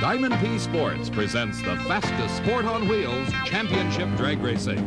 Diamond P Sports presents the fastest sport on wheels, championship drag racing.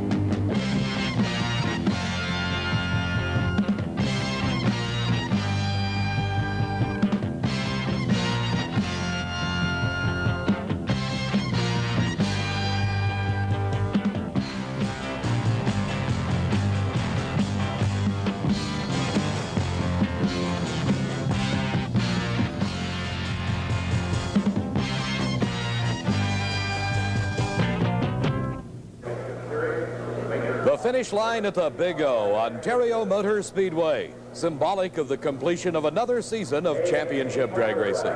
The finish line at the Big O, Ontario Motor Speedway, symbolic of the completion of another season of championship drag racing.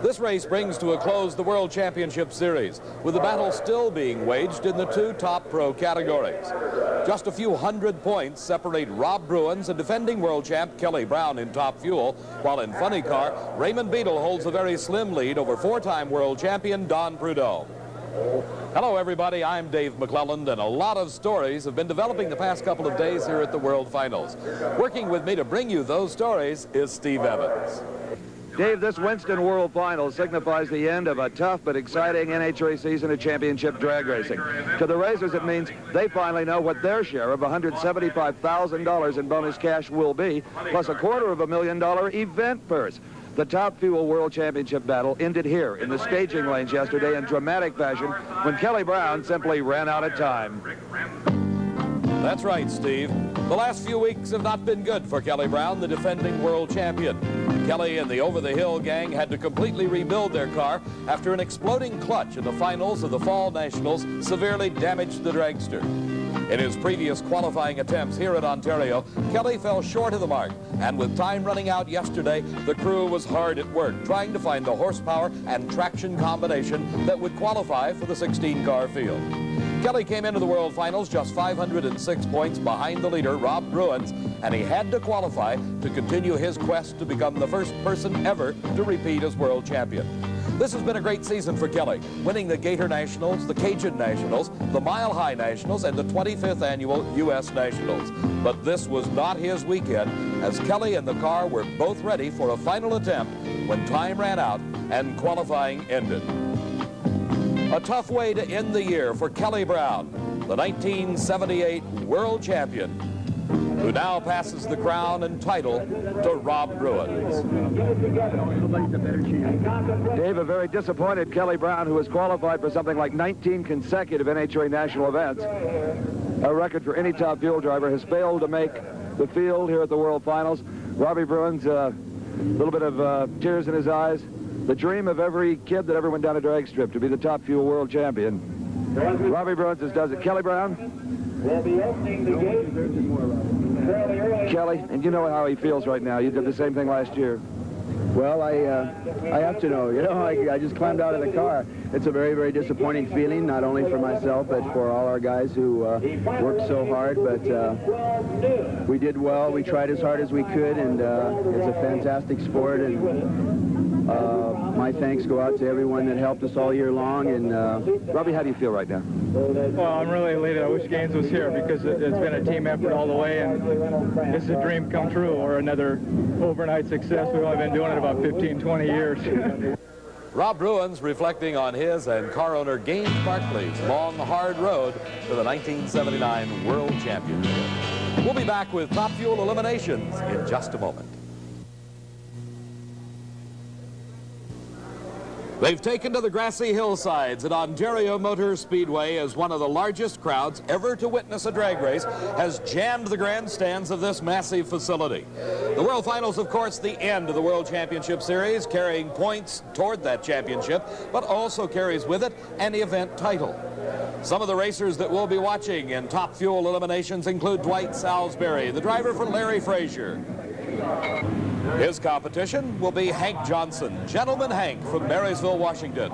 This race brings to a close the World Championship Series, with the battle still being waged in the two top pro categories. Just a few hundred points separate Rob Bruins and defending world champ Kelly Brown in Top Fuel, while in Funny Car, Raymond Beadle holds a very slim lead over four-time world champion Don Prudhomme. Hello everybody, I'm Dave McClelland, and a lot of stories have been developing the past couple of days here at the World Finals. Working with me to bring you those stories is Steve Evans. Dave, this Winston World Finals signifies the end of a tough but exciting NHRA season of championship drag racing. To the racers, it means they finally know what their share of $175,000 in bonus cash will be, plus a $250,000 event purse. The Top Fuel World Championship battle ended here in the staging lanes yesterday in dramatic fashion when Kelly Brown simply ran out of time. That's right, Steve. The last few weeks have not been good for Kelly Brown, the defending world champion. Kelly and the Over-the-Hill gang had to completely rebuild their car after an exploding clutch in the finals of the Fall Nationals severely damaged the dragster. In his previous qualifying attempts here at Ontario, Kelly fell short of the mark, and with time running out yesterday, the crew was hard at work trying to find the horsepower and traction combination that would qualify for the 16-car field. Kelly came into the World Finals just 506 points behind the leader, Rob Bruins, and he had to qualify to continue his quest to become the first person ever to repeat as world champion. This has been a great season for Kelly, winning the Gator Nationals, the Cajun Nationals, the Mile High Nationals, and the 25th Annual U.S. Nationals. But this was not his weekend, as Kelly and the car were both ready for a final attempt when time ran out and qualifying ended. A tough way to end the year for Kelly Brown, the 1978 world champion, who now passes the crown and title to Rob Bruins. Dave, a very disappointed Kelly Brown, who has qualified for something like 19 consecutive NHRA national events. A record for any Top Fuel driver, has failed to make the field here at the World Finals. Robbie Bruins, a little bit of tears in his eyes. The dream of every kid that ever went down a drag strip to be the Top Fuel world champion. Robbie Bruins does it. Kelly Brown? We'll be opening the gate fairly early. Kelly, and you know how he feels right now. You did the same thing last year. Well, I have to know. You know, I just climbed out of the car. It's a very, very disappointing feeling, not only for myself, but for all our guys who worked so hard. But we did well. We tried as hard as we could, and it's a fantastic sport. And my thanks go out to everyone that helped us all year long. And Robbie, how do you feel right now? Well, I'm really elated. I wish Gaines was here because it's been a team effort all the way, and it's a dream come true, or another overnight success. We've only been doing it about 15, 20 years. Rob Bruins reflecting on his and car owner Gaines Barkley's long, hard road to the 1979 World Championship. We'll be back with Top Fuel eliminations in just a moment. They've taken to the grassy hillsides at Ontario Motor Speedway as one of the largest crowds ever to witness a drag race has jammed the grandstands of this massive facility. The World Finals, of course, the end of the World Championship Series, carrying points toward that championship, but also carries with it an event title. Some of the racers that we'll be watching in Top Fuel eliminations include Dwight Salisbury, the driver for Larry Frazier. His competition will be Hank Johnson, Gentleman Hank from Marysville, Washington.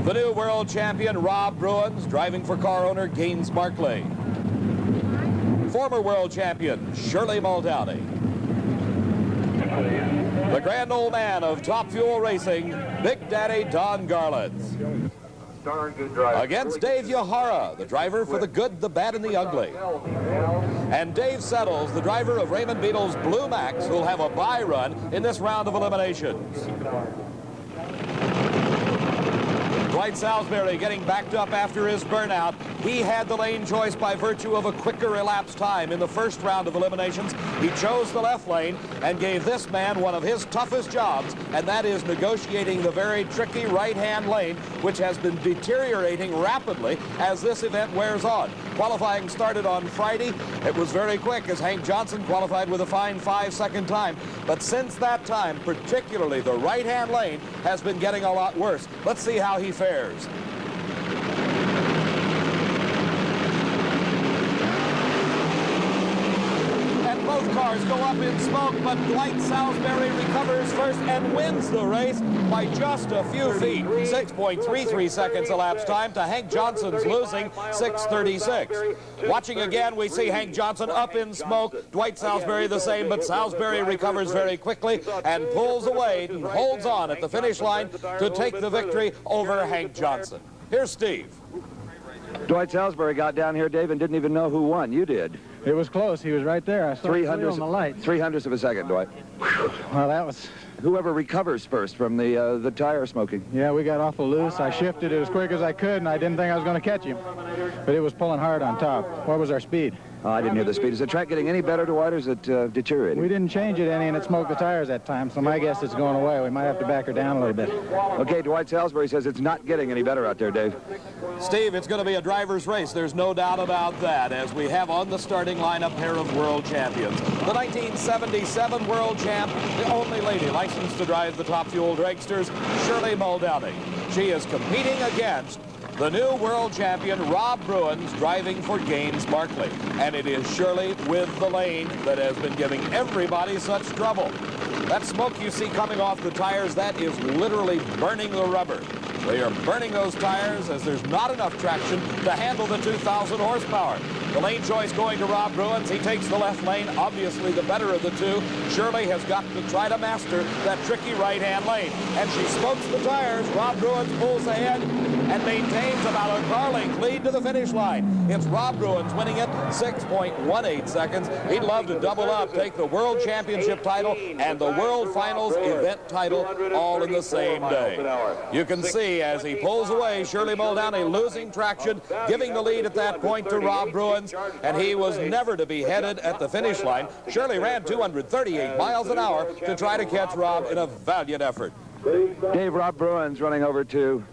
The new world champion, Rob Bruins, driving for car owner Gaines Barkley. Former world champion, Shirley Muldowney. The grand old man of Top Fuel Racing, Big Daddy Don Garlands. Against Dave Yahara, the driver for the good, the bad, and the ugly. And Dave Settles, the driver of Raymond Beadle's Blue Max, who'll have a bye run in this round of eliminations. Dwight Salisbury getting backed up after his burnout. He had the lane choice by virtue of a quicker elapsed time in the first round of eliminations. He chose the left lane and gave this man one of his toughest jobs, and that is negotiating the very tricky right-hand lane, which has been deteriorating rapidly as this event wears on. Qualifying started on Friday. It was very quick as Hank Johnson qualified with a fine 5-second time. But since that time, particularly the right-hand lane has been getting a lot worse. Let's see how he fares. Both cars go up in smoke, but Dwight Salisbury recovers first and wins the race by just a few feet. 6.33 seconds elapsed time to Hank Johnson's losing 6:36. Watching again, we see Hank Johnson up in smoke. Dwight Salisbury the same, but Salisbury recovers very quickly and pulls away and holds on at the finish line to take the victory over Hank Johnson. Here's Steve. Dwight Salisbury got down here, Dave, and didn't even know who won. You did. It was close. He was right there. I saw him on the light. 300ths of a second, Dwight. Well, that was... Whoever recovers first from the tire smoking. Yeah, we got awful loose. I shifted it as quick as I could, and I didn't think I was going to catch him. But it was pulling hard on top. What was our speed? Oh, I didn't hear the speed. Is the track getting any better, Dwight, or is it deteriorating? We didn't change it any, and it smoked the tires that time, so my guess it's going away. We might have to back her down a little bit. Okay, Dwight Salisbury says it's not getting any better out there, Dave. Steve, it's going to be a driver's race. There's no doubt about that, as we have on the starting line a pair of world champions. The 1977 world champ, the only lady licensed to drive the Top Fuel dragsters, Shirley Muldowney. She is competing against the new world champion, Rob Bruins, driving for Gaines Markley. And it is Shirley with the lane that has been giving everybody such trouble. That smoke you see coming off the tires, that is literally burning the rubber. They are burning those tires as there's not enough traction to handle the 2,000 horsepower. The lane choice going to Rob Bruins. He takes the left lane, obviously the better of the two. Shirley has got to try to master that tricky right-hand lane. And she smokes the tires. Rob Bruins pulls ahead and maintains about a car length lead to the finish line. It's Rob Bruins winning it 6.18 seconds. He'd love to double up, take the World Championship title and the World Finals event title all in the same day. You can see as he pulls away, Shirley Muldowney losing traction, giving the lead at that point to Rob Bruins, and he was never to be headed at the finish line. Shirley ran 238 miles an hour to try to catch Rob in a valiant effort. Dave, Rob Bruins running over to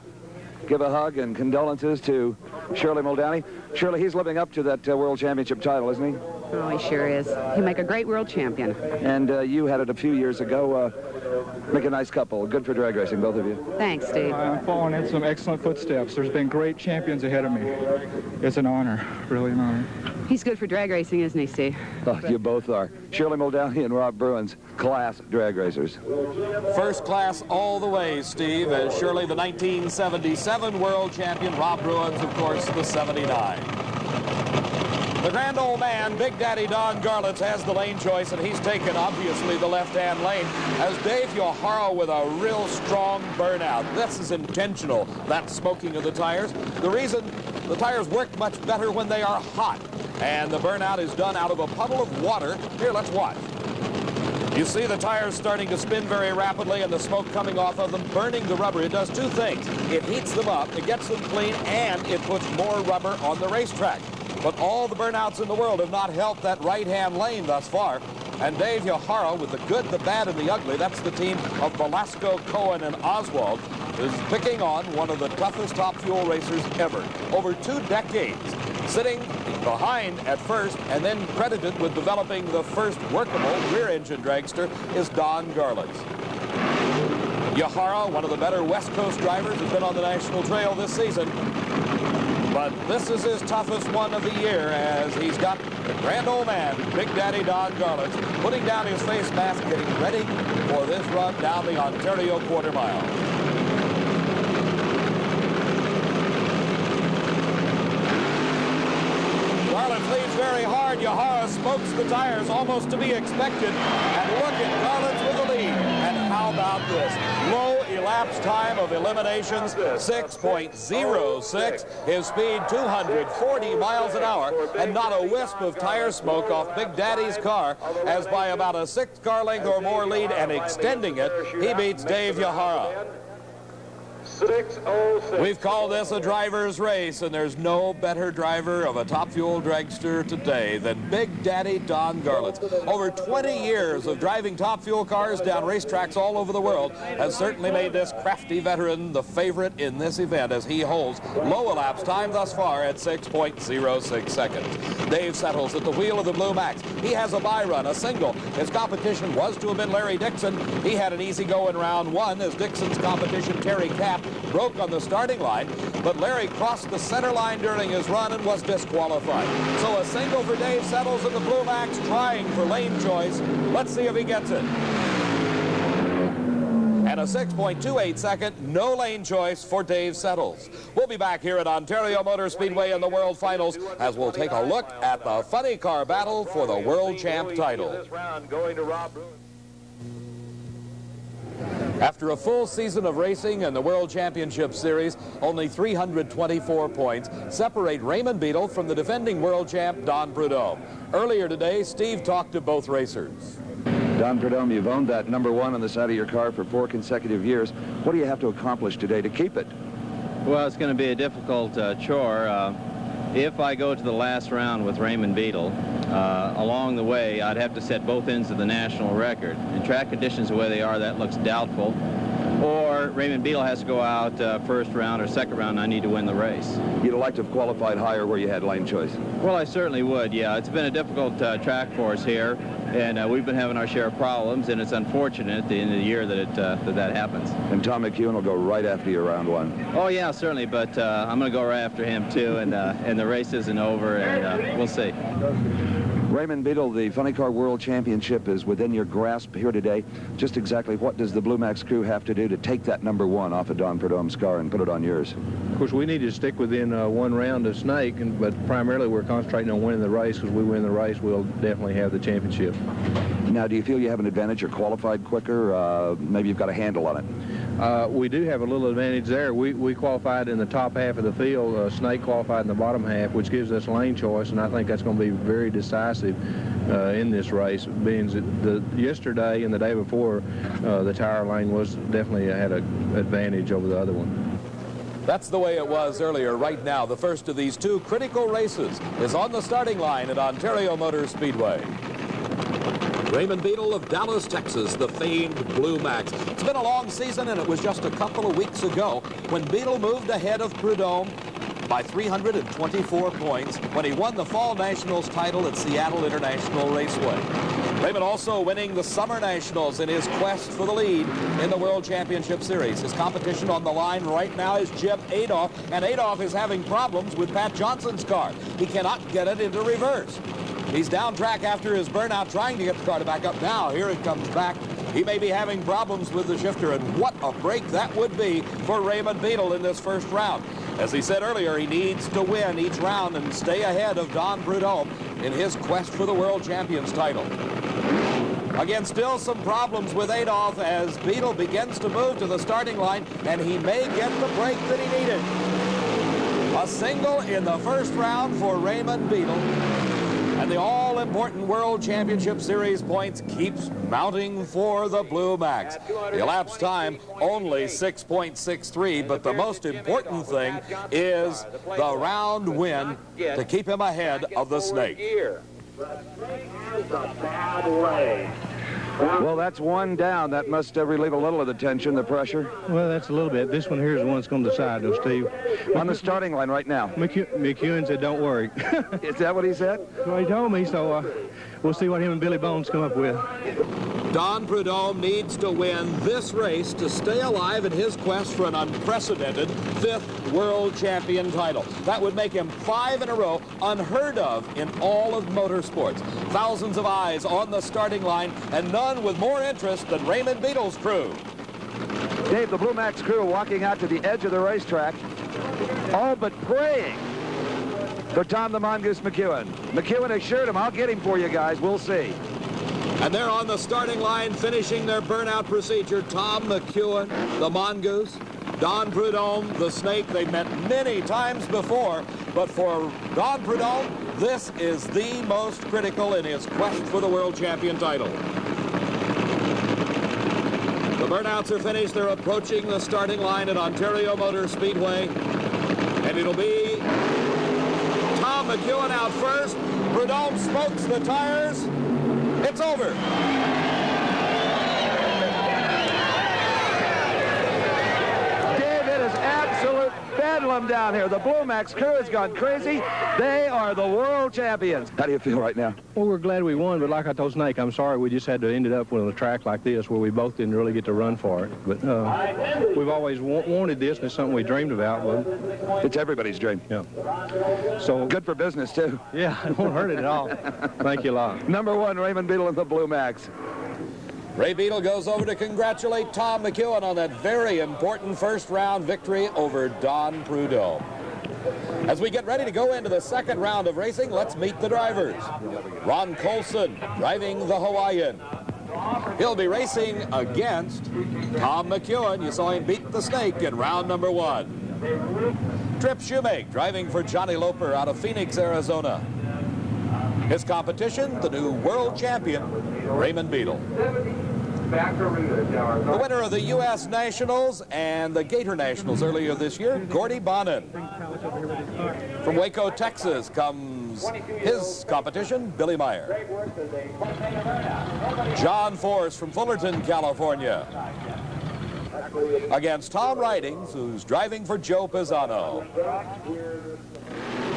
give a hug and condolences to Shirley Muldowney. Shirley, he's living up to that World Championship title, isn't he? Oh, he sure is. He'll make a great world champion. And you had it a few years ago. Make a nice couple. Good for drag racing, both of you. Thanks, Steve. I'm following in some excellent footsteps. There's been great champions ahead of me. It's an honor, really an honor. He's good for drag racing, isn't he, Steve? Oh, you both are. Shirley Muldowney and Rob Bruins, class drag racers. First class all the way, Steve, as Shirley, the 1977 world champion, Rob Bruins, of course, the 79. The grand old man, Big Daddy Don Garlitz, has the lane choice, and he's taken, obviously, the left-hand lane, as Dave Yohara with a real strong burnout. This is intentional, that smoking of the tires. The reason the tires work much better when they are hot, and the burnout is done out of a puddle of water. Here, let's watch. You see the tires starting to spin very rapidly and the smoke coming off of them, burning the rubber. It does two things. It heats them up, it gets them clean, and it puts more rubber on the racetrack. But all the burnouts in the world have not helped that right-hand lane thus far. And Dave Yohara, with the good, the bad, and the ugly, that's the team of Velasco, Cohen, and Oswald, is picking on one of the toughest Top Fuel racers ever. Over 2 decades, sitting behind at first and then credited with developing the first workable rear-engine dragster is Don Garlitz. Yohara, one of the better West Coast drivers, has been on the national trail this season. But this is his toughest one of the year, as he's got the grand old man, Big Daddy Don Garlitz, putting down his face mask, getting ready for this run down the Ontario quarter mile. Garlitz leads very hard. Yohara smokes the tires, almost to be expected. And look at Garlitz with the lead. And how about this? Low elapsed time of eliminations, 6.06. His speed, 240 miles an hour, and not a wisp of tire smoke off Big Daddy's car, as by about a 6 car length or more lead and extending it, he beats Dave Yohara. 6:06. We've called this a driver's race, and there's no better driver of a Top Fuel dragster today than Big Daddy Don Garlits. Over 20 years of driving Top Fuel cars down racetracks all over the world has certainly made this crafty veteran the favorite in this event, as he holds low elapsed time thus far at 6.06 seconds. Dave settles at the wheel of the Blue Max. He has a bye run, a single. His competition was to have been Larry Dixon. He had an easy go in round one as Dixon's competition, Terry Capp, broke on the starting line, but Larry crossed the center line during his run and was disqualified. So a single for Dave Settles in the Blue Max, trying for lane choice. Let's see if he gets it. And a 6.28 second, no lane choice for Dave Settles. We'll be back here at Ontario Motor Speedway in the World Finals as we'll take a look at the funny car battle for the World Champ title. After a full season of racing in the World Championship Series, only 324 points separate Raymond Beadle from the defending world champ, Don Prudhomme. Earlier today, Steve talked to both racers. Don Prudhomme, you've owned that #1 on the side of your car for 4 consecutive years. What do you have to accomplish today to keep it? Well, it's going to be a difficult chore. If I go to the last round with Raymond Beadle, along the way, I'd have to set both ends of the national record. In track conditions the way they are, that looks doubtful. Or Raymond Beadle has to go out first round or second round, and I need to win the race. You'd like to have qualified higher where you had lane choice? Well, I certainly would, yeah. It's been a difficult track for us here, and we've been having our share of problems, and it's unfortunate at the end of the year that that happens. And Tom McEwen will go right after you round one. Oh, yeah, certainly, but I'm going to go right after him, too, and the race isn't over, and we'll see. Raymond Beadle, the Funny Car World Championship is within your grasp here today. Just exactly what does the Blue Max crew have to do to take that #1 off of Don Prudhomme's car and put it on yours? Of course, we need to stick within one round of Snake, but primarily we're concentrating on winning the race, because we win the race, we'll definitely have the championship. Now, do you feel you have an advantage? You're qualified quicker? Maybe you've got a handle on it? We do have a little advantage there. We qualified in the top half of the field. Snake qualified in the bottom half, which gives us lane choice, and I think that's going to be very decisive in this race, being that yesterday and the day before, the tire lane was definitely had an advantage over the other one. That's the way it was earlier. Right now, the first of these two critical races is on the starting line at Ontario Motor Speedway. Raymond Beadle of Dallas, Texas, the famed Blue Max. It's been a long season, and it was just a couple of weeks ago when Beadle moved ahead of Prudhomme by 324 points when he won the Fall Nationals title at Seattle International Raceway. Raymond also winning the Summer Nationals in his quest for the lead in the World Championship Series. His competition on the line right now is Jeb Adolph, and Adolph is having problems with Pat Johnson's car. He cannot get it into reverse. He's down track after his burnout, trying to get the car to back up. Now, here it comes back. He may be having problems with the shifter, and what a break that would be for Raymond Beadle in this first round. As he said earlier, he needs to win each round and stay ahead of Don Prudhomme in his quest for the World Champions title. Again, still some problems with Adolph as Beadle begins to move to the starting line, and he may get the break that he needed. A single in the first round for Raymond Beadle. And the all-important World Championship Series points keeps mounting for the Blue Max. The elapsed time, only 6.63, but the most important thing is the round win to keep him ahead of the Snake. Well, that's one down. That must relieve a little of the tension, the pressure. Well, that's a little bit. This one here is the one that's going to decide, though, Steve. On the starting line right now. McEwen said, don't worry. Is that what he said? That's what he told me, so we'll see what him and Billy Bones come up with. Don Prudhomme needs to win this race to stay alive in his quest for an unprecedented 5th World Champion title. That would make him 5 in a row, unheard of in all of motorsports. Thousands of eyes on the starting line, and none with more interest than Raymond Beadle's crew. Dave, the Blue Max crew walking out to the edge of the racetrack, all but praying for Tom the Mongoose McEwen. McEwen assured him, I'll get him for you guys. We'll see. And they're on the starting line finishing their burnout procedure. Tom McEwen, the Mongoose, Don Prudhomme, the Snake. They've met many times before, but for Don Prudhomme, this is the most critical in his quest for the World Champion title. The burnouts are finished. They're approaching the starting line at Ontario Motor Speedway. And it'll be Tom McEwen out first. Prudhomme smokes the tires. It's over. Dave, it is absolute bedlam down here. The Blue Max crew has gone crazy. They are the world champions. How do you feel right now? Well, we're glad we won, but like I told Snake, I'm sorry we just had to end it up with a track like this where we both didn't really get to run for it. But we've always wanted this, and it's something we dreamed about. But it's everybody's dream. Yeah. So good for business, too. Yeah, it won't hurt it at all. Thank you a lot. Number 1, Raymond Beadle in the Blue Max. Ray Beadle goes over to congratulate Tom McEwen on that very important first-round victory over Don Prudhomme. As we get ready to go into the second round of racing, let's meet the drivers. Ron Colson driving the Hawaiian. He'll be racing against Tom McEwen. You saw him beat the Snake in round number 1. Trip Shoemake driving for Johnny Loper out of Phoenix, Arizona. His competition, the new world champion, Raymond Beadle. The winner of the U.S. Nationals and the Gator Nationals earlier this year, Gordy Bonin. From Waco, Texas, comes his competition, Billy Meyer. John Force from Fullerton, California, against Tom Ridings, who's driving for Joe Pisano.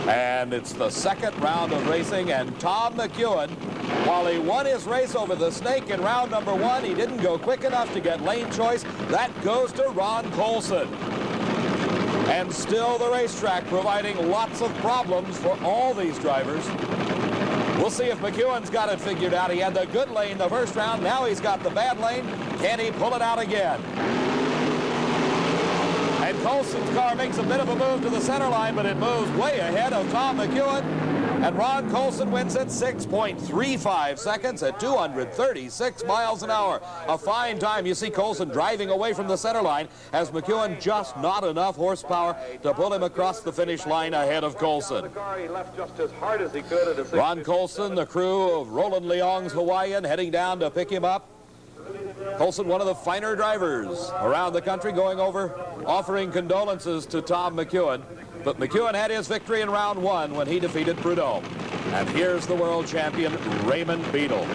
And it's the second round of racing, and Tom McEwen, while he won his race over the Snake in round number 1, he didn't go quick enough to get lane choice. That goes to Ron Colson. And still the racetrack providing lots of problems for all these drivers. We'll see if McEwen's got it figured out. He had the good lane the first round. Now he's got the bad lane. Can he pull it out again? And Colson's car makes a bit of a move to the center line, but it moves way ahead of Tom McEwen. And Ron Colson wins at 6.35 seconds at 236 miles an hour. A fine time. You see Colson driving away from the center line as McEwen just not enough horsepower to pull him across the finish line ahead of Colson. Ron Colson, the crew of Roland Leong's Hawaiian, heading down to pick him up. Colson, one of the finer drivers around the country, going over, offering condolences to Tom McEwen. But McEwen had his victory in round 1 when he defeated Prudhomme. And here's the world champion, Raymond Beadle.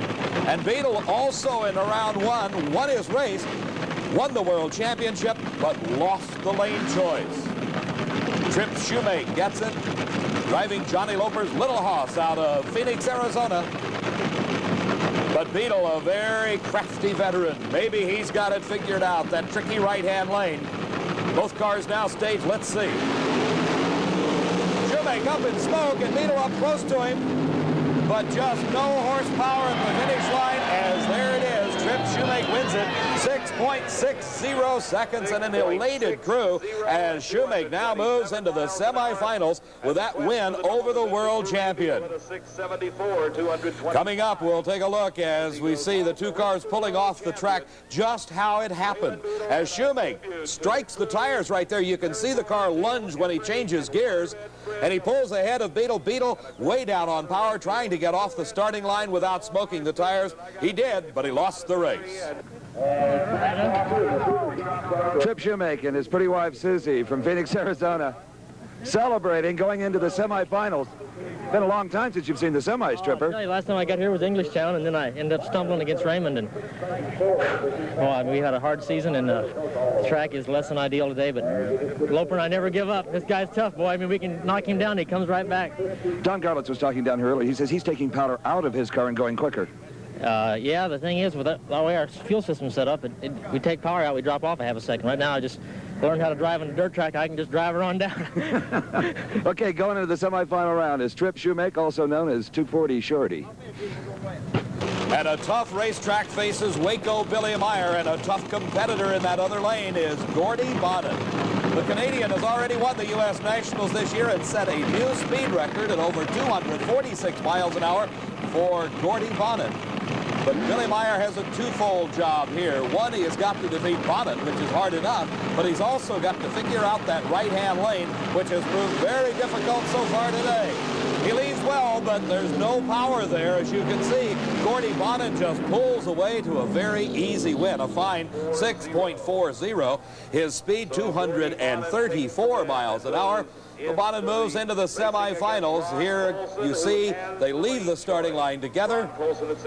And Beadle also in round 1 won his race, won the world championship, but lost the lane choice. Trip Shoemake gets it, driving Johnny Loper's Little Hoss out of Phoenix, Arizona. But Beadle, a very crafty veteran. Maybe he's got it figured out, that tricky right-hand lane. Both cars now staged. Let's see. Shoemake up in smoke, and Beadle up close to him, but just no horsepower at the finish line, as there it is. Trip Shoemake wins it, 6.60 seconds, and an elated crew as Shoemake now moves into the semifinals with that win over the world champion. Coming up, we'll take a look as we see the two cars pulling off the track, just how it happened. As Shoemake strikes the tires right there, you can see the car lunge when he changes gears, and he pulls ahead of Beadle. Beadle way down on power, trying to get off the starting line without smoking the tires. He did, but he lost the race. Trip Shoemake and his pretty wife Susie from Phoenix, Arizona, celebrating going into the semifinals. Been a long time since you've seen the semis, Tripper. Last time I got here was Englishtown, and then I ended up stumbling against Raymond. And we had a hard season, and the track is less than ideal today. But Loper and I never give up. This guy's tough, boy. I mean, we can knock him down. He comes right back. Don Garlitz was talking down here earlier. He says he's taking powder out of his car and going quicker. Yeah, the thing is, with the way our fuel system's set up, we take power out, we drop off a half a second. Right now, I just learned how to drive on a dirt track. I can just drive her on down. Okay, going into the semifinal round is Trip Shoemake, also known as 240 Shorty. And a tough racetrack faces Waco Billy Meyer, and a tough competitor in that other lane is Gordy Bonin. The Canadian has already won the U.S. Nationals this year and set a new speed record at over 246 miles an hour for Gordy Bonin. But Billy Meyer has a twofold job here. One, he has got to defeat Bonin, which is hard enough, but he's also got to figure out that right-hand lane, which has proved very difficult so far today. He leaves well, but there's no power there. As you can see, Gordy Bonin just pulls away to a very easy win, a fine 6.40. His speed 234 miles an hour. Bonin moves into the semifinals. Here you see they leave the starting line together,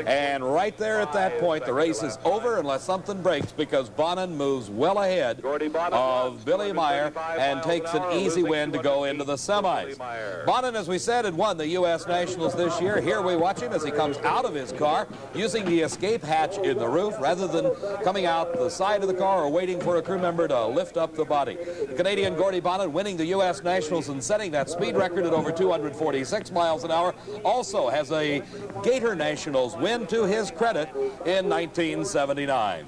and right there at that point the race is over unless something breaks, because Bonin moves well ahead of Billy Meyer and takes an easy win to go into the semis. Bonin, as we said, had won the U.S. Nationals this year. Here we watch him as he comes out of his car using the escape hatch in the roof rather than coming out the side of the car or waiting for a crew member to lift up the body. The Canadian Gordy Bonin, winning the U.S. Nationals and setting that speed record at over 246 miles an hour, also has a Gator Nationals win to his credit in 1979.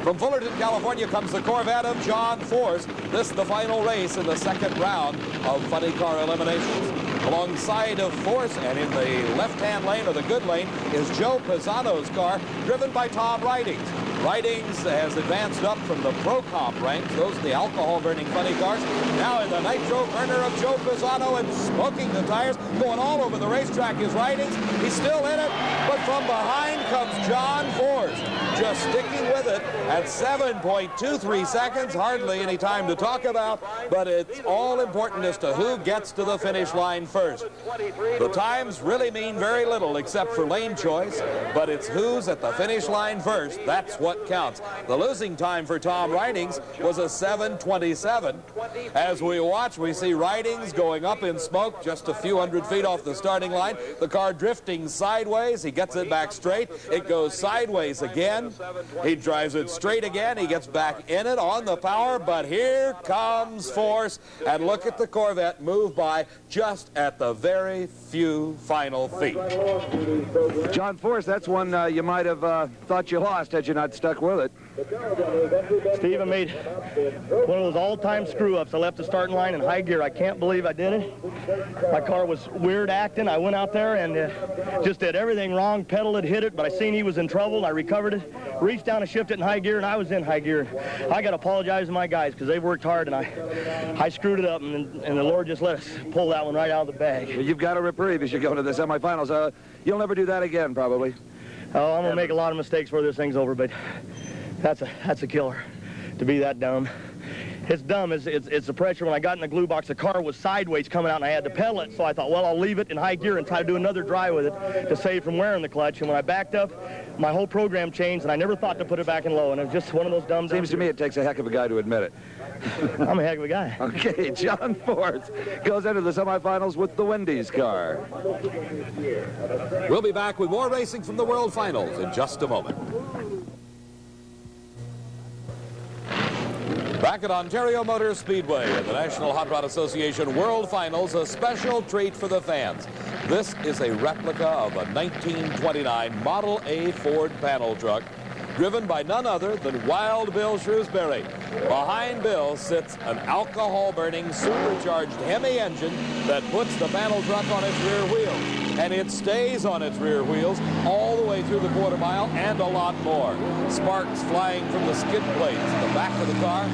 From Fullerton, California comes the Corvette of John Force. This is the final race in the second round of funny car eliminations. Alongside of Force and in the left-hand lane, or the good lane, is Joe Pisano's car, driven by Tom Ridings. Ridings has advanced up from the Pro Comp ranks. Those are the alcohol-burning funny cars. Now in the nitro burner of Joe Pisano and smoking the tires, going all over the racetrack is Ridings. He's still in it, but from behind comes John Force, just sticking with it at 7.23 seconds. Hardly any time to talk about, but it's all important as to who gets to the finish line first. The times really mean very little except for lane choice, but it's who's at the finish line first. That's what counts. The losing time for Tom Ridings was a 7:27. As we watch, we see Ridings going up in smoke just a few hundred feet off the starting line. The car drifting sideways. He gets it back straight. It goes sideways again. He drives it straight again. He gets back in it on the power, but here comes Force. And look at the Corvette move by just at the very few final feet. John Force, that's one you might have thought you lost had you not stuck with it. Steve, I made one of those all-time screw-ups. I left the starting line in high gear. I can't believe I did it. My car was weird acting. I went out there and just did everything wrong. Pedaled it, hit it, but I seen he was in trouble, and I recovered it, reached down and shifted it in high gear, and I was in high gear. I got to apologize to my guys because they worked hard, and I screwed it up, and the Lord just let us pull that one right out of the bag. You've got a reprieve as you go to the semifinals. You'll never do that again, probably. Oh, I'm going to make a lot of mistakes before this thing's over, but that's a killer to be that dumb. It's dumb. It's the pressure. When I got in the glue box, the car was sideways coming out, and I had to pedal it. So I thought, well, I'll leave it in high gear and try to do another drive with it to save from wearing the clutch. And when I backed up, my whole program changed, and I never thought to put it back in low. And it was just one of those dumb. Seems to me it takes a heck of a guy to admit it. I'm a heck of a guy. Okay, John Force goes into the semifinals with the Wendy's car. We'll be back with more racing from the World Finals in just a moment. Back at Ontario Motor Speedway in the National Hot Rod Association World Finals, a special treat for the fans. This is a replica of a 1929 Model A Ford panel truck, driven by none other than Wild Bill Shrewsbury. Behind Bill sits an alcohol-burning supercharged Hemi engine that puts the panel truck on its rear wheels. And it stays on its rear wheels all the way through the quarter mile and a lot more. Sparks flying from the skid plates at the back of the car.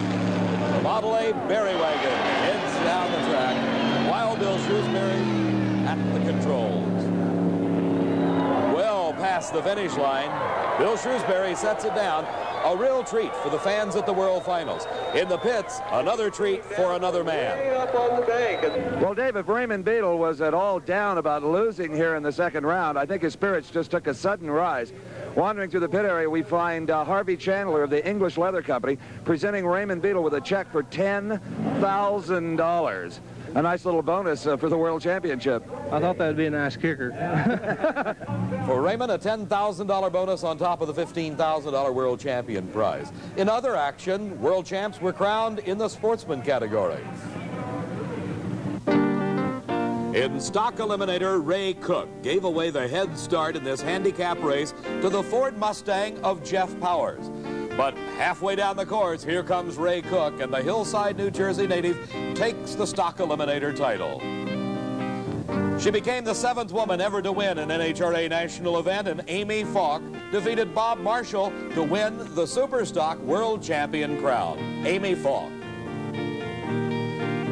The Model A Berry Wagon heads down the track. Wild Bill Shrewsbury at the controls. Well past the finish line, Bill Shrewsbury sets it down. A real treat for the fans at the World Finals. In the pits, another treat for another man. Well, Dave, if Raymond Beadle was at all down about losing here in the second round, I think his spirits just took a sudden rise. Wandering through the pit area, we find Harvey Chandler of the English Leather Company presenting Raymond Beadle with a check for $10,000. A nice little bonus for the World Championship. I thought that would be a nice kicker. For Raymond, a $10,000 bonus on top of the $15,000 World Champion prize. In other action, World Champs were crowned in the sportsman category. In stock eliminator, Ray Cook gave away the head start in this handicap race to the Ford Mustang of Jeff Powers. But halfway down the course, here comes Ray Cook, and the Hillside, New Jersey native takes the stock eliminator title. She became the 7th woman ever to win an NHRA national event, and Amy Falk defeated Bob Marshall to win the Superstock World Champion crown. Amy Falk.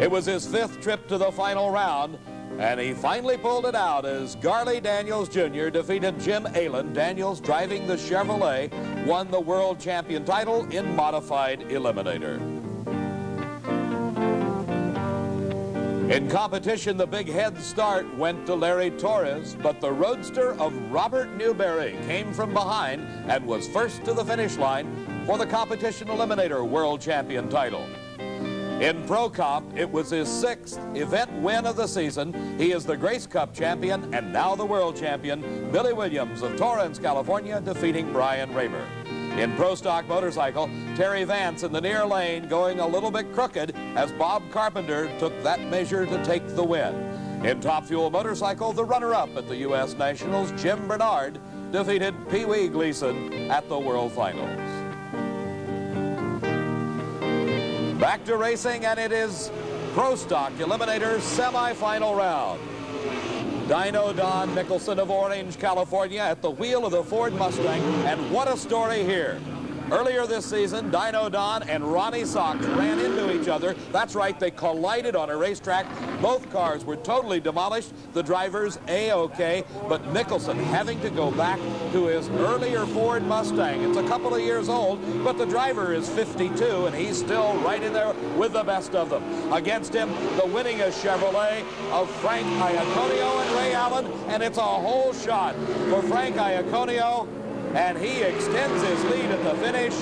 It was his 5th trip to the final round, And he finally pulled it out as Garley Daniels Jr. defeated Jim Allen. Daniels, driving the Chevrolet, won the world champion title in modified eliminator. In competition, the big head start went to Larry Torres, but the roadster of Robert Newberry came from behind and was first to the finish line for the competition eliminator world champion title. In Pro Comp, it was his 6th event win of the season. He is the Grace Cup champion and now the world champion, Billy Williams of Torrance, California, defeating Brian Raymer. In Pro Stock Motorcycle, Terry Vance in the near lane going a little bit crooked as Bob Carpenter took that measure to take the win. In Top Fuel Motorcycle, the runner-up at the U.S. Nationals, Jim Bernard, defeated Pee Wee Gleason at the World Finals. Back to racing, and it is Pro Stock Eliminator semifinal round. Dino Don Nicholson of Orange, California at the wheel of the Ford Mustang, and what a story here. Earlier this season, Dino Don and Ronnie Sox ran into each other. That's right, they collided on a racetrack. Both cars were totally demolished. The drivers A-OK, but Nicholson having to go back to his earlier Ford Mustang. It's a couple of years old, but the driver is 52, and he's still right in there with the best of them. Against him, the winningest Chevrolet of Frank Iaconio and Ray Allen, and it's a whole shot for Frank Iaconio, and he extends his lead at the finish.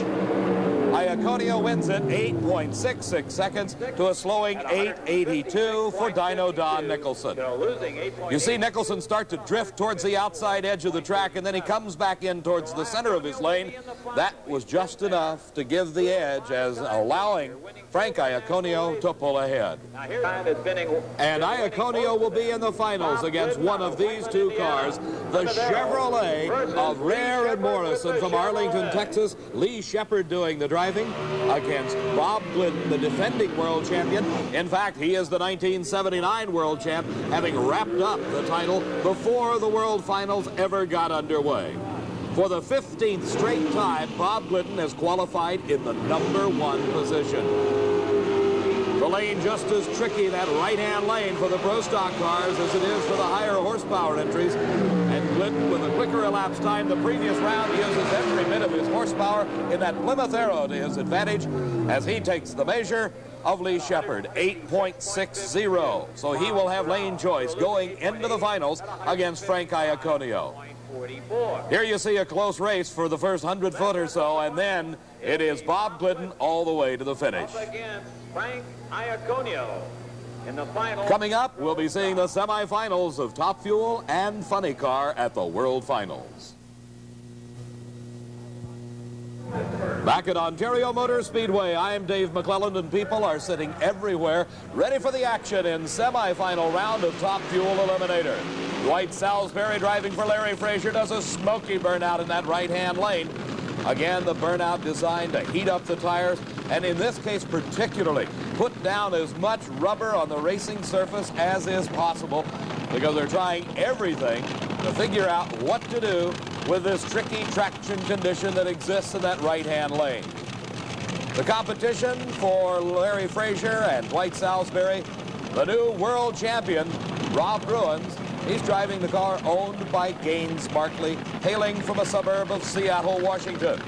Iaconio wins it 8.66 seconds to a slowing 8.82 for Dino Don Nicholson. You see Nicholson start to drift towards the outside edge of the track, and then he comes back in towards the center of his lane. That was just enough to give the edge, as allowing Frank Iaconio to pull ahead. And Iaconio will be in the finals against one of these two cars, the Chevrolet of Rare and Morrison from Arlington, Texas. Lee Shepard doing the driving against Bob Glidden, the defending world champion. In fact, he is the 1979 world champ, having wrapped up the title before the world finals ever got underway. For the 15th straight time, Bob Glidden has qualified in the #1 position. The lane just as tricky, that right-hand lane for the Pro Stock cars, as it is for the higher horsepower entries. And Glidden, with a quicker elapsed time the previous round, uses every bit of his horsepower in that Plymouth Arrow to his advantage as he takes the measure of Lee Shepard, 8.60. So he will have lane choice going into the finals against Frank Iaconio. Here you see a close race for the first 100 foot or so, and then it is Bob Glidden all the way to the finish. Frank Iaconio in the final. Coming up, we'll be seeing the semifinals of Top Fuel and Funny Car at the World Finals. Back at Ontario Motor Speedway, I'm Dave McClelland, and people are sitting everywhere ready for the action in semifinal round of Top Fuel Eliminator. Dwight Salisbury driving for Larry Frazier does a smoky burnout in that right-hand lane. Again, the burnout designed to heat up the tires, and in this case particularly, put down as much rubber on the racing surface as is possible, because they're trying everything to figure out what to do with this tricky traction condition that exists in that right-hand lane. The competition for Larry Frazier and Dwight Salisbury, the new world champion, Rob Bruins. He's driving the car owned by Gaines Barkley, hailing from a suburb of Seattle, Washington.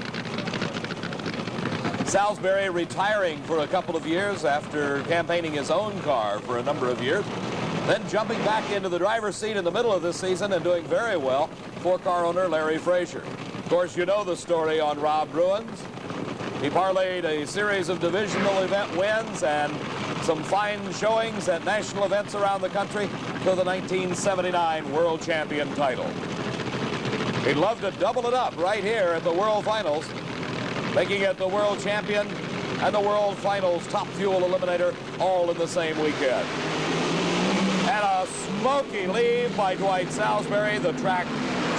Salisbury retiring for a couple of years after campaigning his own car for a number of years, then jumping back into the driver's seat in the middle of this season and doing very well for car owner Larry Frazier. Of course, you know the story on Rob Bruins. He parlayed a series of divisional event wins and some fine showings at national events around the country to the 1979 World Champion title. He'd love to double it up right here at the World Finals, making it the World Champion and the World Finals Top Fuel Eliminator all in the same weekend. And a smoky lead by Dwight Salisbury. The track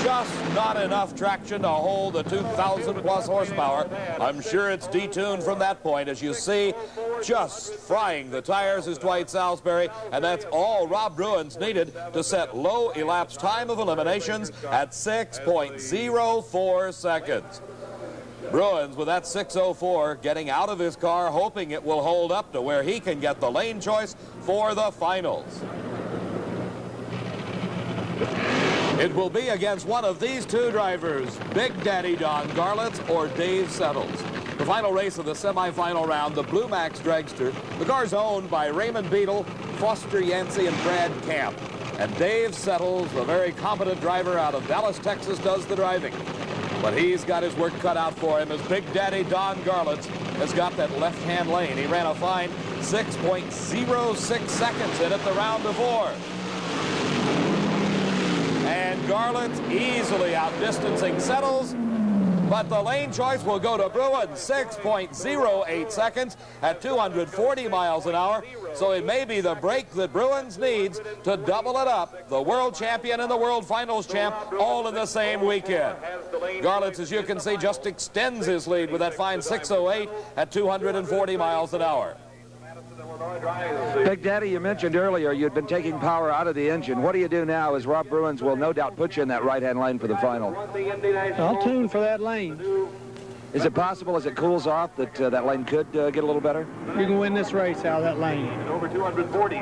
just not enough traction to hold the 2,000 plus horsepower. I'm sure it's detuned from that point. As you see, just frying the tires is Dwight Salisbury, and that's all Rob Bruins needed to set low elapsed time of eliminations at 6.04 seconds. Bruins with that 6.04 getting out of his car, hoping it will hold up to where he can get the lane choice for the finals. It will be against one of these two drivers, Big Daddy Don Garlits or Dave Settles. The final race of the semifinal round, the Blue Max Dragster. The car's owned by Raymond Beadle, Foster Yancey, and Brad Camp. And Dave Settles, a very competent driver out of Dallas, Texas, does the driving. But he's got his work cut out for him as Big Daddy Don Garlits has got that left-hand lane. He ran a fine 6.06 seconds in it the round before. And Garlits easily outdistancing Settles, but the lane choice will go to Bruin, 6.08 seconds at 240 miles an hour. So it may be the break that Bruins needs to double it up. The world champion and the world finals champ all in the same weekend. Garlits, as you can see, just extends his lead with that fine 6.08 at 240 miles an hour. Big Daddy, you mentioned earlier you'd been taking power out of the engine. What do you do now as Rob Bruins will no doubt put you in that right-hand lane for the final? I'll tune for that lane. Is it possible as it cools off that that lane could get a little better? You can win this race out of that lane.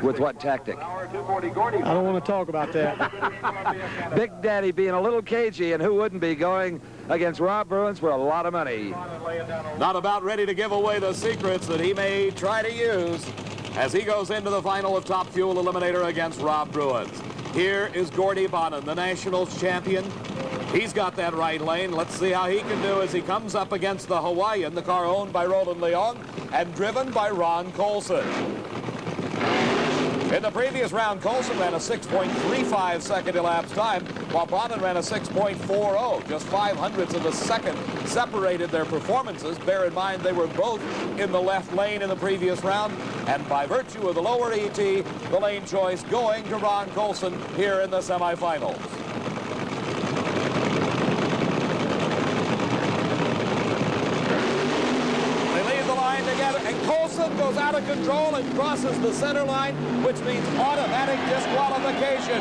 With what tactic? I don't want to talk about that. Big Daddy being a little cagey, and who wouldn't be, going against Rob Bruins for a lot of money. Not about ready to give away the secrets that he may try to use as he goes into the final of Top Fuel Eliminator against Rob Bruins. Here is Gordy Bonham, the Nationals champion. He's got that right lane. Let's see how he can do as he comes up against the Hawaiian, the car owned by Roland Leong and driven by Ron Colson. In the previous round, Colson ran a 6.35 second elapsed time, while Bonham ran a 6.40. Just 0.05 of a second separated their performances. Bear in mind they were both in the left lane in the previous round, and by virtue of the lower ET, the lane choice going to Ron Colson here in the semifinals. Together, and Colson goes out of control and crosses the center line, which means automatic disqualification.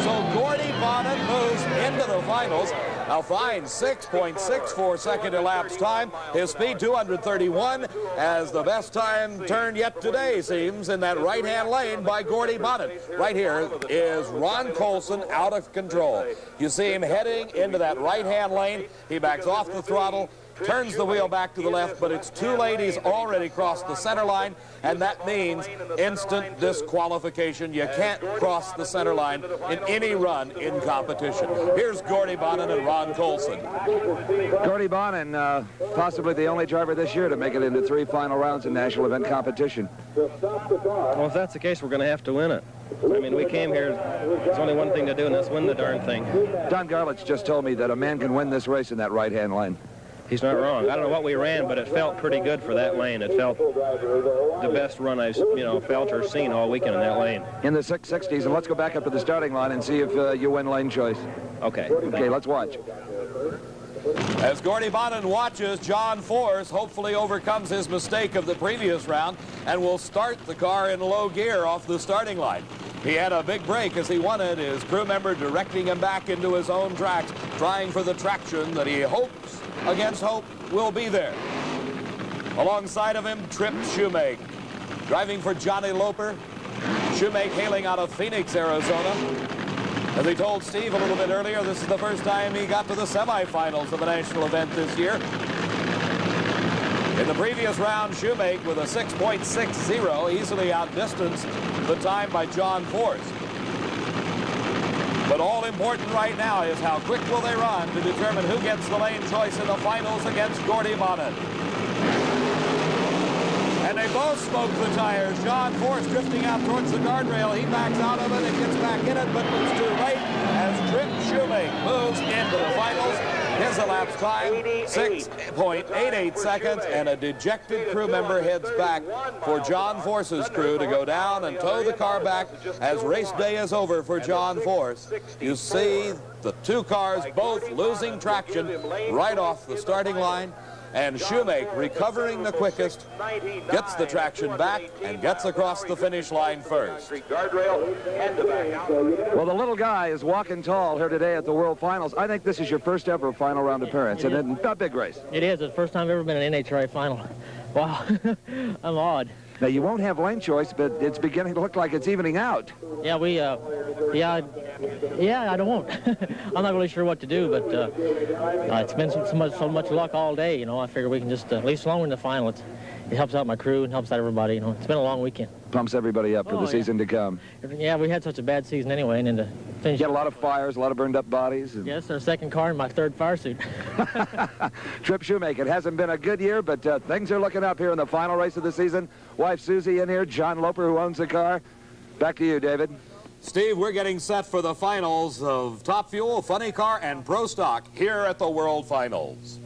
So Gordy Bonham moves into the finals. A fine 6.64 second elapsed time. His speed 231 as the best time turn yet today seems in that right-hand lane by Gordy Bonham. Right here is Ron Colson out of control. You see him heading into that right-hand lane. He backs off the throttle, turns the wheel back to the left, but it's too late. He's already crossed the center line, and that means instant disqualification. You can't cross the center line in any run in competition. Here's Gordy Bonham and Ron Colson. Gordy Bonham, possibly the only driver this year to make it into 3 final rounds in national event competition. Well, if that's the case, we're going to have to win it. I mean, we came here, there's only one thing to do, and that's win the darn thing. Don Garlits just told me that a man can win this race in that right-hand lane. He's not wrong. I don't know what we ran, but it felt pretty good for that lane. It felt the best run I've felt or seen all weekend in that lane. In the 660s, and let's go back up to the starting line and see if you win lane choice. Okay. Okay, let's watch. As Gordy Bonham watches, John Force hopefully overcomes his mistake of the previous round and will start the car in low gear off the starting line. He had a big break as he wanted his crew member directing him back into his own tracks, trying for the traction that he hopes against hope will be there. Alongside of him, Trip Shoemake. Driving for Johnny Loper. Shoemake hailing out of Phoenix, Arizona. As he told Steve a little bit earlier, this is the first time he got to the semifinals of a national event this year. In the previous round, Shoemake with a 6.60 easily outdistanced the time by John Force. But all important right now is how quick will they run to determine who gets the lane choice in the finals against Gordy Bonham. And they both smoke the tires. John Force drifting out towards the guardrail. He backs out of it and gets back in it, but it's too late as Trip Shoemake moves into the finals. His elapsed time, 6.88 seconds, and a dejected crew member heads back for John Force's crew to go down and tow the car back as race day is over for John Force. You see the two cars both losing traction right off the starting line, and Shoemake, recovering the quickest, gets the traction back and gets across the finish line first. Well, the little guy is walking tall here today at the World Finals. I think this is your first ever final round appearance, and it's a big race. It is. It's the first time I've ever been in an NHRA final. Wow. I'm awed. Now, you won't have lane choice, but it's beginning to look like it's evening out. Yeah, Yeah, I don't. I'm not really sure what to do, but it's been so much luck all day. You know, I figure we can just at least as long as we're in the final, it helps out my crew and helps out everybody. You know, it's been a long weekend. Pumps everybody up for the season to come. Yeah, we had such a bad season anyway, and then to finish. You had a lot of fires, a lot of burned up bodies. Yes, our second car and my third fire suit. Trip Shoemaker. It hasn't been a good year, but things are looking up here in the final race of the season. Wife Susie in here, John Loper, who owns the car. Back to you, David. Steve, we're getting set for the finals of Top Fuel, Funny Car, and Pro Stock here at the World Finals.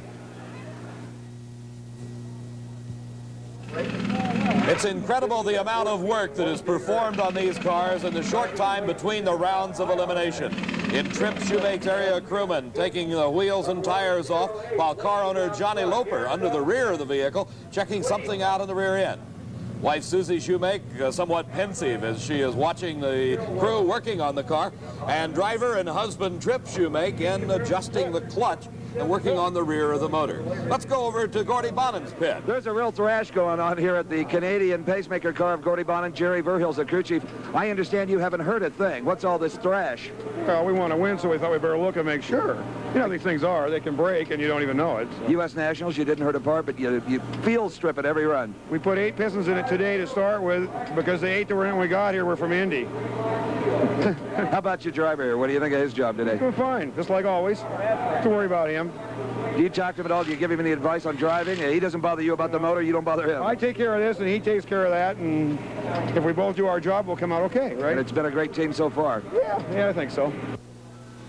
It's incredible the amount of work that is performed on these cars in the short time between the rounds of elimination. In Trip Shoemaker's area crewman taking the wheels and tires off, while car owner Johnny Loper under the rear of the vehicle checking something out in the rear end. Wife Susie Shoemaker somewhat pensive as she is watching the crew working on the car, and driver and husband Trip Shoemaker in adjusting the clutch and working on the rear of the motor. Let's go over to Gordy Bonnen's pit. There's a real thrash going on here at the Canadian pacemaker car of Gordy Bonnen. Jerry Verhill's the crew chief. I understand you haven't heard a thing. What's all this thrash? Well, we want to win, so we thought we'd better look and make sure. You know, these things they can break and you don't even know it. So. U.S. Nationals, you didn't hurt a part, but you field strip at every run. We put 8 pistons in it today to start with, because the 8 that were in when we got here were from Indy. How about your driver here? What do you think of his job today? Doing fine, just like always. Don't worry about him. Do you talk to him at all? Do you give him any advice on driving? He doesn't bother you about the motor, you don't bother him. I take care of this and he takes care of that, and if we both do our job, we'll come out okay, right? And it's been a great team so far. Yeah, I think so.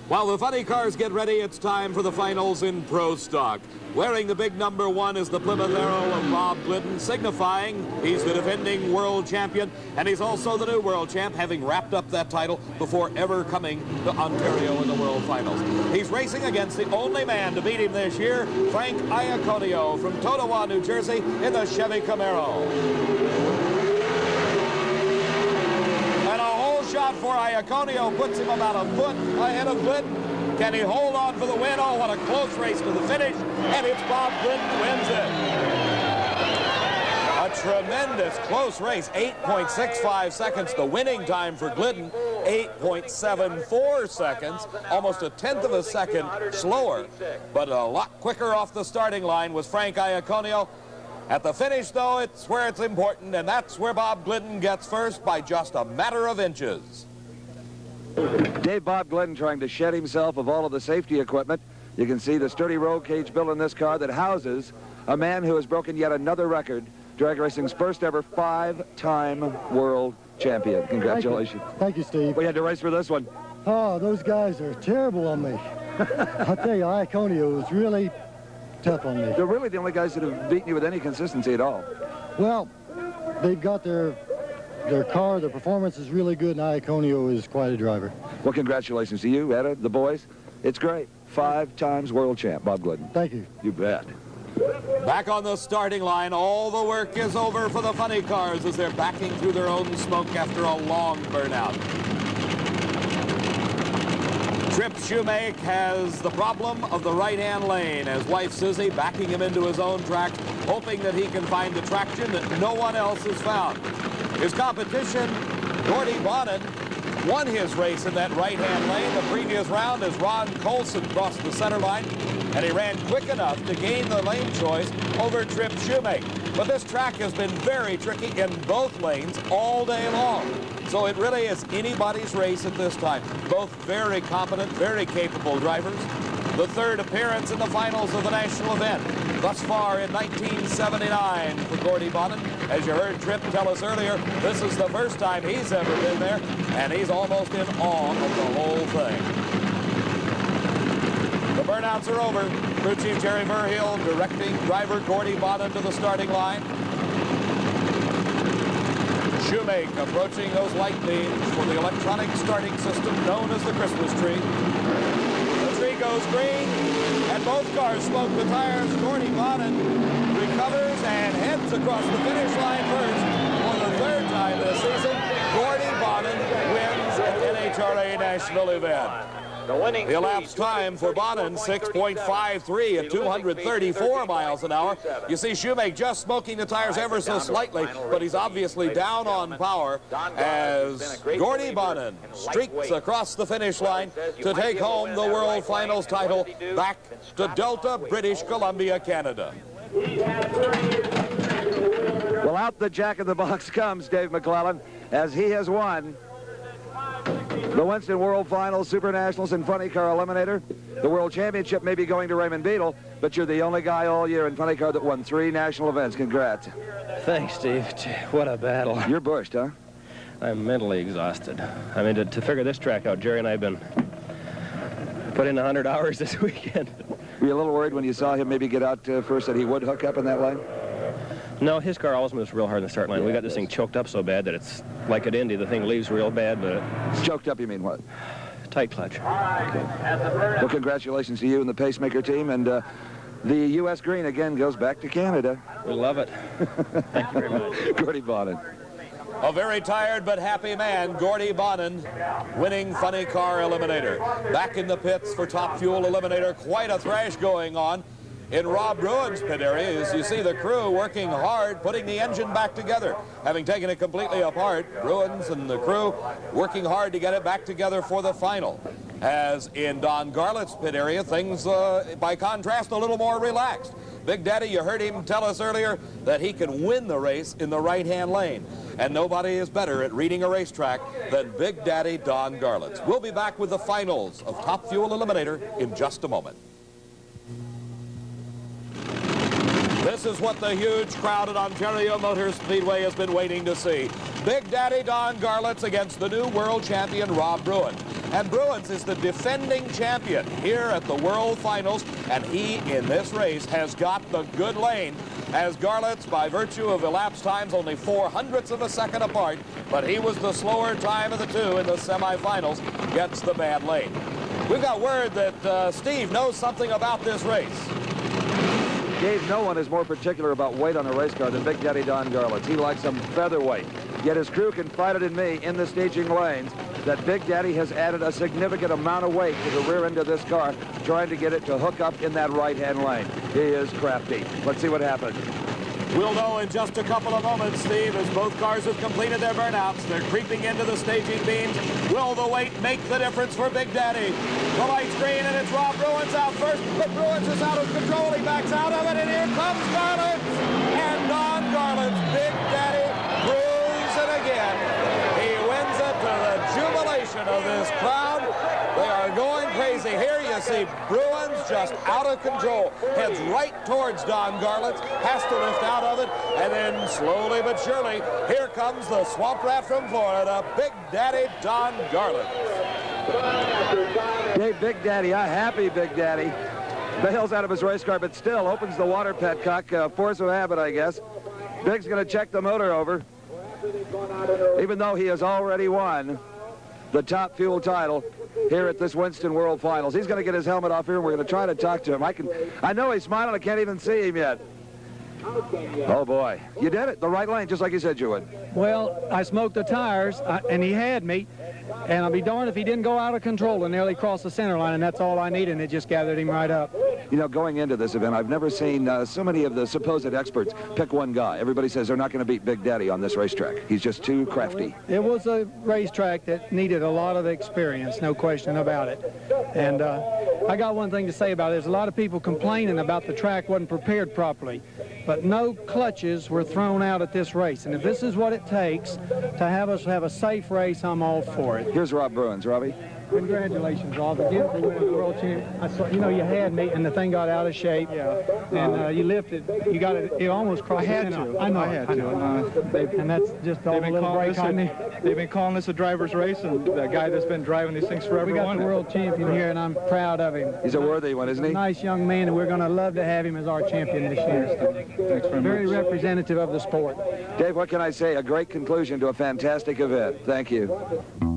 While the funny cars get ready, it's time for the finals in Pro Stock. Wearing the big number 1 is the Plymouth Arrow of Bob Glidden, signifying he's the defending world champion, and he's also the new world champ, having wrapped up that title before ever coming to Ontario in the World Finals. He's racing against the only man to beat him this year, Frank Iaconio from Totowa, New Jersey, in the Chevy Camaro. And a whole shot for Iaconio puts him about a foot ahead of Glidden. Can he hold on for the win? Oh, what a close race to the finish. And it's Bob Glidden who wins it. A tremendous close race. 8.65 seconds. The winning time for Glidden, 8.74 seconds. Almost a tenth of a second slower, but a lot quicker off the starting line was Frank Iaconio. At the finish, though, it's where it's important, and that's where Bob Glidden gets first by just a matter of inches. Dave Bob Glidden trying to shed himself of all of the safety equipment. You can see the sturdy roll cage built in this car that houses a man who has broken yet another record, drag racing's first ever 5-time world champion. Congratulations. Thank you, Steve. We had to race for this one. Oh, those guys are terrible on me. I'll tell you, Iaconio was really tough on me. They're really the only guys that have beaten you with any consistency at all. Well, they've got their car, their performance is really good, and Iaconio is quite a driver. Well, congratulations to you, Etta, the boys. It's great. 5 times world champ, Bob Glidden. Thank you. You bet. Back on the starting line, all the work is over for the funny cars as they're backing through their own smoke after a long burnout. Trip Shoemaker has the problem of the right-hand lane as wife Susie backing him into his own track, hoping that he can find the traction that no one else has found. His competition, Gordy Bonnen, won his race in that right-hand lane the previous round as Ron Colson crossed the center line, and he ran quick enough to gain the lane choice over Trip Shoemaker. But this track has been very tricky in both lanes all day long. So it really is anybody's race at this time. Both very competent, very capable drivers. The third appearance in the finals of the national event. Thus far in 1979 for Gordy Bonnen. As you heard Trip tell us earlier, this is the first time he's ever been there, and he's almost in awe of the whole thing. The burnouts are over. Crew Chief Jerry Verhill directing driver Gordy Bonnen to the starting line. Shoemaker approaching those light beams for the electronic starting system known as the Christmas tree. The tree goes green, and both cars smoke the tires. Gordy Bonnen recovers and heads across the finish line first. For the third time this season, Gordy Bonnen wins an NHRA national event. The elapsed time for Bonin, 6.53 at 234 miles an hour. You see Shoemake just smoking the tires ever so slightly, but he's obviously down on power as Gordy Bonin streaks across the finish line to take home the World Finals title back to Delta, British Columbia, Canada. Well, out the jack-in-the-box comes Dave McClellan as he has won the Winston World Finals, Super Nationals, and Funny Car Eliminator. The World Championship may be going to Raymond Beadle, but you're the only guy all year in Funny Car that won 3 national events. Congrats. Thanks, Steve. What a battle. You're bushed, huh? I'm mentally exhausted. I mean, to figure this track out, Jerry and I have been put in 100 hours this weekend. Were you a little worried when you saw him maybe get out first that he would hook up in that line? No, his car always moves real hard in the start line. We got this thing choked up so bad that it's like at Indy. The thing leaves real bad, but... Choked up, you mean what? Tight clutch. Okay. Well, congratulations to you and the Pacemaker team, and the U.S. green again goes back to Canada. We love it. Thank you very much. Gordy Bonin. A very tired but happy man, Gordy Bonin, winning Funny Car Eliminator. Back in the pits for Top Fuel Eliminator, quite a thrash going on in Rob Bruin's pit area. As you see the crew working hard, putting the engine back together. Having taken it completely apart, Bruins and the crew working hard to get it back together for the final. As in Don Garlett's pit area, things, by contrast, a little more relaxed. Big Daddy, you heard him tell us earlier that he can win the race in the right-hand lane. And nobody is better at reading a racetrack than Big Daddy Don Garlett. We'll be back with the finals of Top Fuel Eliminator in just a moment. This is what the huge crowd at Ontario Motor Speedway has been waiting to see. Big Daddy Don Garlett against the new world champion Rob Bruin. And Bruins is the defending champion here at the World Finals, and he, in this race, has got the good lane, as Garlett's, by virtue of elapsed times, only 0.04 of a second apart, but he was the slower time of the two in the semifinals, gets the bad lane. We've got word that Steve knows something about this race. Dave, no one is more particular about weight on a race car than Big Daddy Don Garlett. He likes them featherweight. Yet his crew confided in me in the staging lanes that Big Daddy has added a significant amount of weight to the rear end of this car, trying to get it to hook up in that right-hand lane. He is crafty. Let's see what happens. We'll know in just a couple of moments, Steve, as both cars have completed their burnouts. They're creeping into the staging beams. Will the weight make the difference for Big Daddy? The light's green, and it's Rob Bruins out first, but Bruins is out of control. He backs out of it, and here comes Garlett. And Don Garlett's Big Daddy proves it again. He wins it to the jubilation of this crowd. They are going crazy. Here you see Bruins just out of control. Heads right towards Don Garlett. Has to lift out of it. And then slowly but surely, here comes the swamp rat from Florida, Big Daddy Don Garlett. Hey, Big Daddy, a happy Big Daddy. Bails out of his race car, but still opens the water petcock. Force of habit, I guess. Big's going to check the motor over, even though he has already won the Top Fuel title here at this Winston World Finals. He's going to get his helmet off here, and we're going to try to talk to him. I know he's smiling. I can't even see him yet. Oh, boy. You did it. The right lane, just like you said you would. Well, I smoked the tires, and he had me. And I'll be darned if he didn't go out of control and nearly cross the center line, and that's all I needed, and it just gathered him right up. You know, going into this event, I've never seen so many of the supposed experts pick one guy. Everybody says they're not going to beat Big Daddy on this racetrack. He's just too crafty. It was a racetrack that needed a lot of experience, no question about it. And I got one thing to say about it. There's a lot of people complaining about the track wasn't prepared properly, but no clutches were thrown out at this race. And if this is what it takes to have us have a safe race, I'm all for it. Here's Rob Bruins. Robbie? Congratulations, Rob. Again for winning the world championship. You know, you had me, and the thing got out of shape. Yeah. And you lifted. You got it. It almost crossed. I had to. I had to. And that's just all a little break on me. They've been calling this a driver's race, and the guy that's been driving these things forever. We got the world champion here, and I'm proud of him. He's a worthy one, isn't he? Nice young man, and we're going to love to have him as our champion this year. Thanks very much. Very representative of the sport. Dave, what can I say? A great conclusion to a fantastic event. Thank you.